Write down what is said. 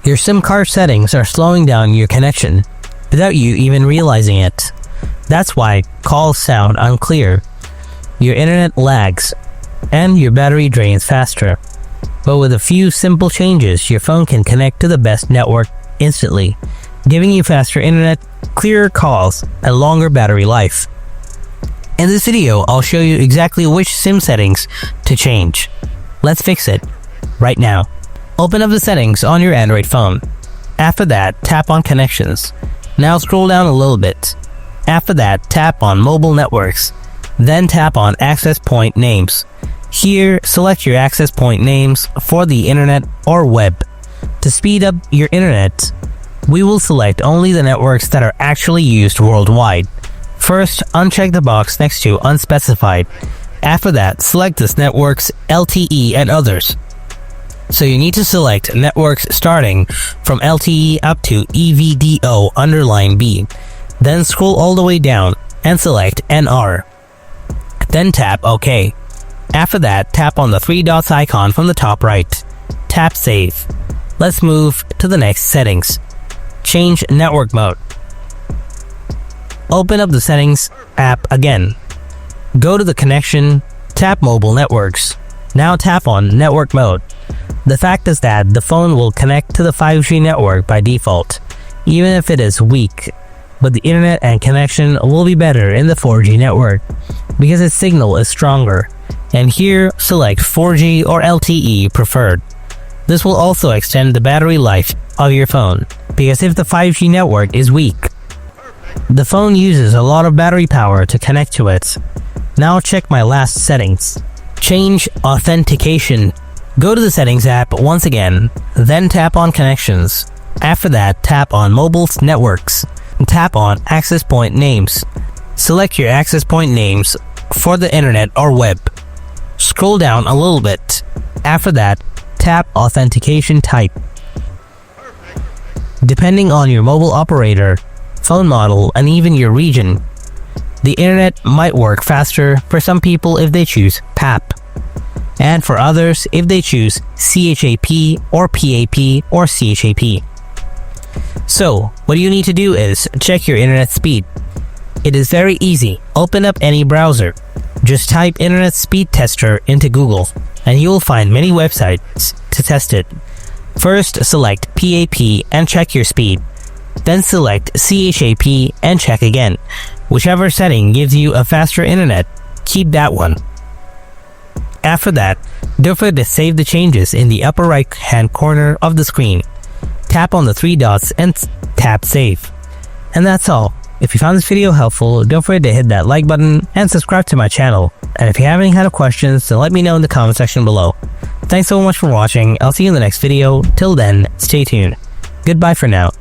Your SIM card settings are slowing down your connection without you even realizing it. That's why calls sound unclear, your internet lags, and your battery drains faster. But with a few simple changes, your phone can connect to the best network instantly, giving you faster internet, clearer calls, and longer battery life. In this video, I'll show you exactly which SIM settings to change. Let's fix it right now. Open up the settings on your Android phone. After that, tap on Connections. Now scroll down a little bit. After that, tap on Mobile Networks. Then tap on Access Point Names. Here, select your access point names for the internet or web. To speed up your internet, we will select only the networks that are actually used worldwide. First, uncheck the box next to Unspecified. After that, select this network's LTE and others. So you need to select networks starting from LTE up to EVDO_B. Then scroll all the way down and select NR. Then tap OK. After that, tap on the three dots icon from the top right. Tap Save. Let's move to the next settings. Change network mode. Open up the Settings app again. Go to the connection, tap Mobile Networks. Now tap on Network Mode. The fact is that the phone will connect to the 5G network by default, even if it is weak. But the internet and connection will be better in the 4G network, because its signal is stronger. And here, select 4G or LTE preferred. This will also extend the battery life of your phone, because if the 5G network is weak, the phone uses a lot of battery power to connect to it. Now check my last settings. Change authentication. Go to the Settings app once again, then tap on Connections. After that, tap on Mobile Networks. Tap on Access Point Names. Select your access point names for the internet or web. Scroll down a little bit. After that, tap Authentication Type. Depending on your mobile operator, phone model, and even your region, the internet might work faster for some people if they choose PAP, and for others if they choose CHAP or PAP or CHAP. So, what you need to do is check your internet speed. It is very easy. Open up any browser. Just type Internet Speed Tester into Google, and you will find many websites to test it. First, select PAP and check your speed. Then select CHAP and check again. Whichever setting gives you a faster internet, keep that one. After that, don't forget to save the changes in the upper right hand corner of the screen. Tap on the three dots and tap Save. And that's all. If you found this video helpful, don't forget to hit that like button and subscribe to my channel. And if you have any kind of questions, then let me know in the comment section below. Thanks so much for watching. I'll see you in the next video. Till then, stay tuned. Goodbye for now.